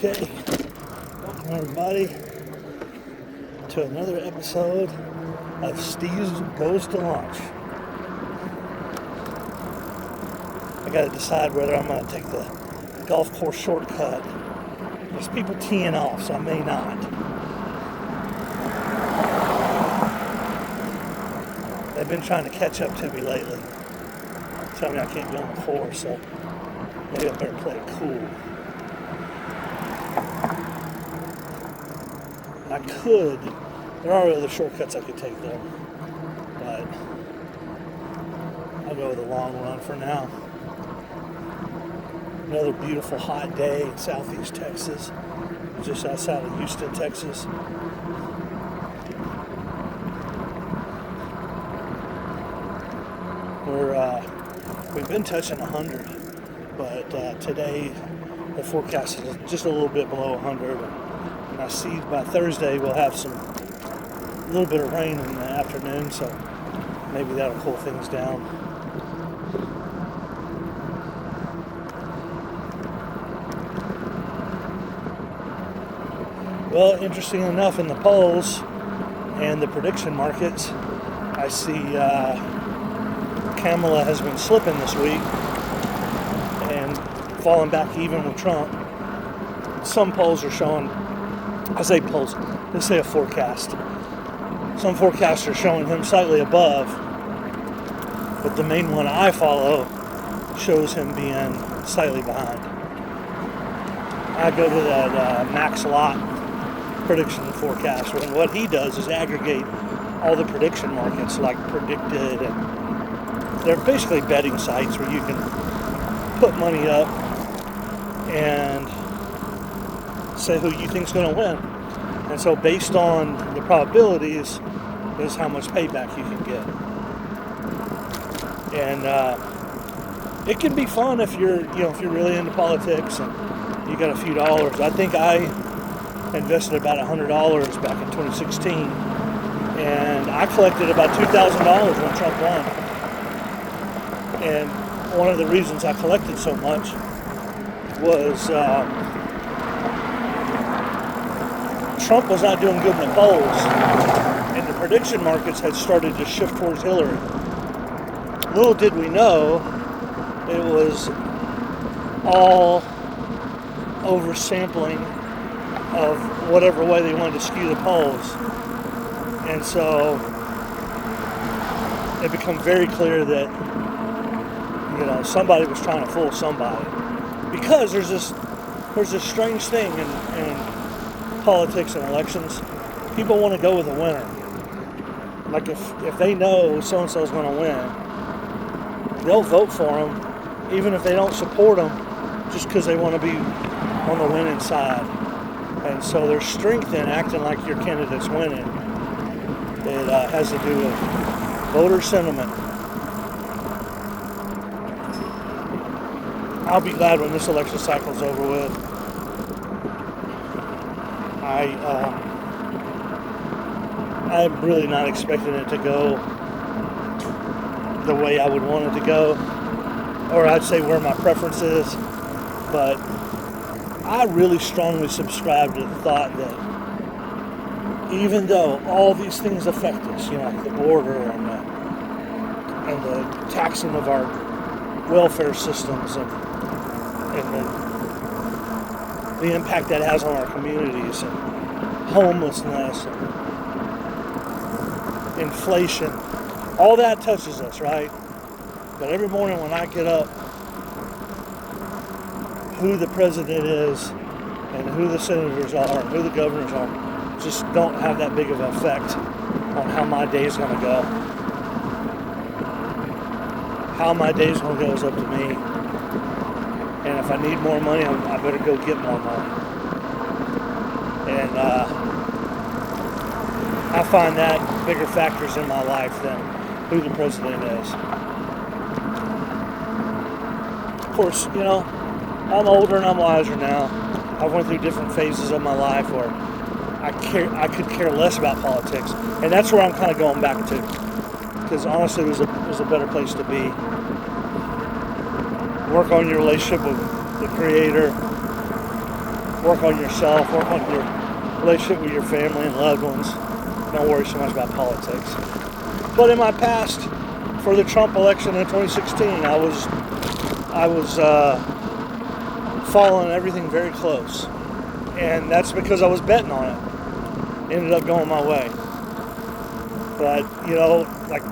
Okay, welcome everybody to another episode of Steve Goes to Lunch. I gotta decide whether I'm gonna take the golf course shortcut. There's people teeing off, so I may not. They've been trying to catch up to me lately. Tell me I can't go on the course, so maybe I better play it cool. I could. There are other shortcuts I could take though, but I'll go with a long run for now. Another beautiful hot day in southeast Texas, just outside of Houston, Texas. We've been touching 100, but today the forecast is just a little bit below 100. And I see by Thursday we'll have a little bit of rain in the afternoon, so maybe that'll cool things down. Well, interesting enough, in the polls and the prediction markets, I see Kamala has been slipping this week and falling back even with Trump. Some polls are showing, I say polls, they say a forecast. Some forecasts are showing him slightly above, but the main one I follow shows him being slightly behind. I go to that Max Lot prediction forecast, and what he does is aggregate all the prediction markets like Predicted, and they're basically betting sites where you can put money up and say who you think's going to win. And so based on the probabilities is how much payback you can get. And it can be fun if you're really into politics and you got a few dollars. I think I invested about $100 back in 2016, and I collected about $2,000 when Trump won. And one of the reasons I collected so much was Trump was not doing good in the polls, and the prediction markets had started to shift towards Hillary. Little did we know, it was all oversampling of whatever way they wanted to skew the polls. And so it became very clear that somebody was trying to fool somebody, because there's this strange thing in politics and elections. People want to go with a winner. Like if they know so and so is going to win, they'll vote for them, even if they don't support them, just because they want to be on the winning side. And so there's strength in acting like your candidate's winning. It has to do with voter sentiment. I'll be glad when this election cycle's over with. I'm really not expecting it to go the way I would want it to go, or I'd say where my preference is, but I really strongly subscribe to the thought that even though all these things affect us, like the border and the taxing of our welfare systems and the impact that has on our communities, and homelessness and inflation, all that touches us, right? But every morning when I get up, who the president is and who the senators are and who the governors are just don't have that big of an effect on how my day is going to go. How my day is going to go is up to me. And if I need more money, I better go get more money. And I find that bigger factors in my life than who the president is. Of course, I'm older and I'm wiser now. I've went through different phases of my life where I could care less about politics, and that's where I'm kind of going back to, because honestly, it was a better place to be. Work on your relationship with the Creator, work on yourself, work on your relationship with your family and loved ones. Don't worry so much about politics. But in my past, for the Trump election in 2016, I was following everything very close, and that's because I was betting on it. Ended up going my way. But like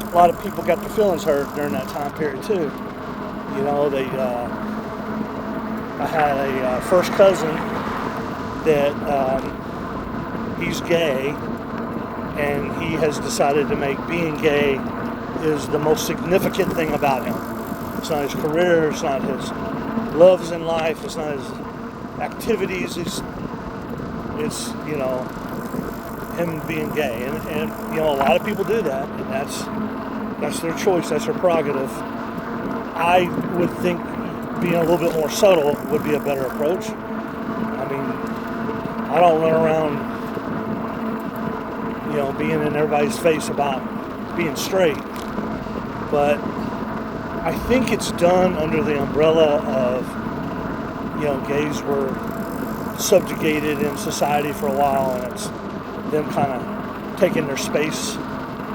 a lot of people got their feelings hurt during that time period too. I had a first cousin that he's gay, and he has decided to make being gay is the most significant thing about him. It's not his career, it's not his loves in life, it's not his activities, it's him being gay. And a lot of people do that, and that's their choice, that's their prerogative. I would think being a little bit more subtle would be a better approach. I mean, I don't run around, being in everybody's face about being straight, but I think it's done under the umbrella of, gays were subjugated in society for a while, and it's them kind of taking their space,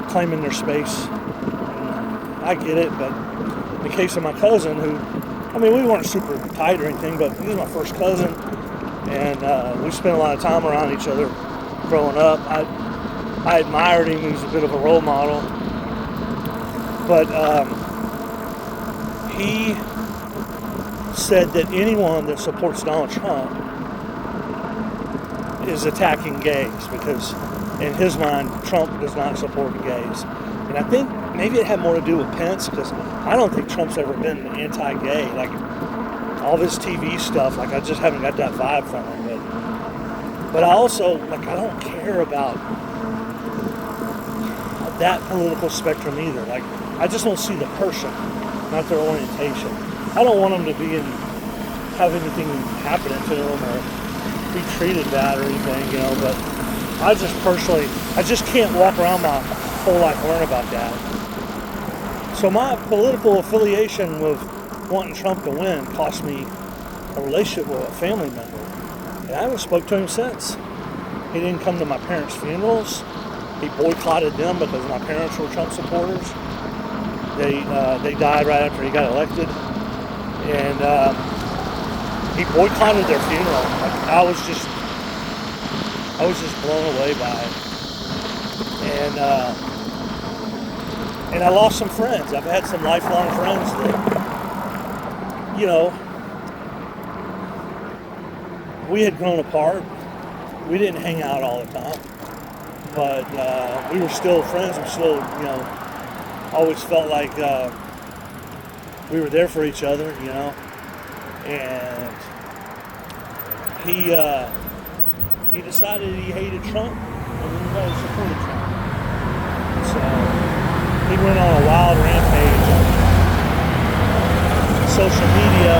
claiming their space. I get it, but in the case of my cousin, we weren't super tight or anything, but he was my first cousin, and we spent a lot of time around each other growing up. I admired him. He was a bit of a role model, but he said that anyone that supports Donald Trump is attacking gays, because in his mind, Trump does not support gays. And I think maybe it had more to do with Pence, because I don't think Trump's ever been anti-gay. Like, all this TV stuff, like, I just haven't got that vibe from him. But I also, I don't care about that political spectrum either. Like, I just want to see the person, not their orientation. I don't want them to have anything happening to them or be treated bad or anything, but I just can't walk around my whole life and learn about that. So my political affiliation with wanting Trump to win cost me a relationship with a family member, and I haven't spoke to him since. He didn't come to my parents' funerals. He boycotted them because my parents were Trump supporters. They died right after he got elected, and he boycotted their funeral. I was just blown away by it, and I lost some friends. I've had some lifelong friends that, we had grown apart. We didn't hang out all the time, but we were still friends. We still, always felt like we were there for each other, and he decided he hated Trump, and everybody supported Trump. So he went on a wild rampage on social media,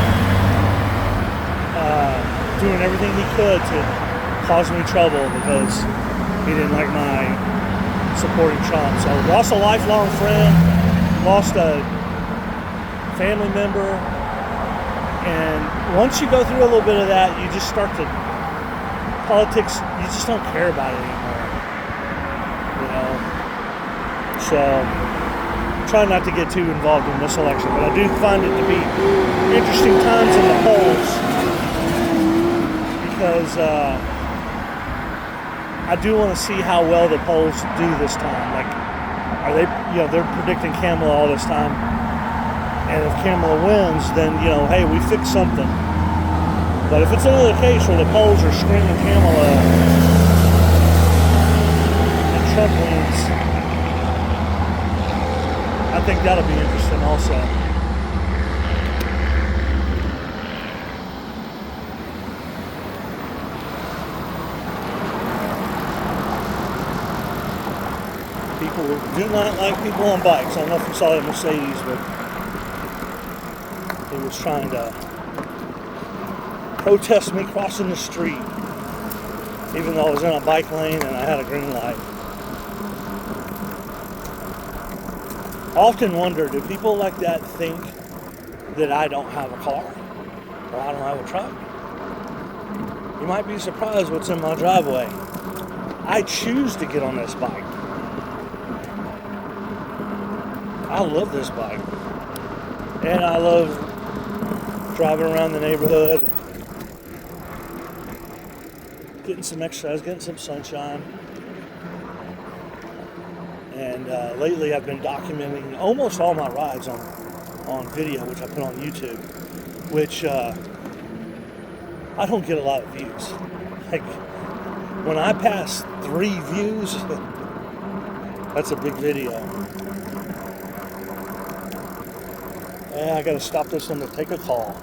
doing everything he could to cause me trouble because he didn't like my supporting Trump. So lost a lifelong friend, lost a family member, and once you go through a little bit of that, you just start to politics. You just don't care about it anymore, So try not to get too involved in this election, but I do find it to be interesting times in the polls because I do want to see how well the polls do this time. Like, are they, they're predicting Kamala all this time, and if Kamala wins, then, hey, we fixed something. But if it's another case where the polls are screaming Kamala and Trump wins, I think that'll be interesting also. People do not like people on bikes. I don't know if you saw that Mercedes, but he was trying to protest me crossing the street, even though I was in a bike lane and I had a green light. Often wonder, do people like that think that I don't have a car? Well, I don't have a truck. You might be surprised what's in my driveway. I choose to get on this bike. I love this bike. And I love driving around the neighborhood, getting some exercise, getting some sunshine. And lately I've been documenting almost all my rides on video, which I put on YouTube, which I don't get a lot of views. Like, when I pass 3 views, that's a big video. And I gotta stop this one to take a call.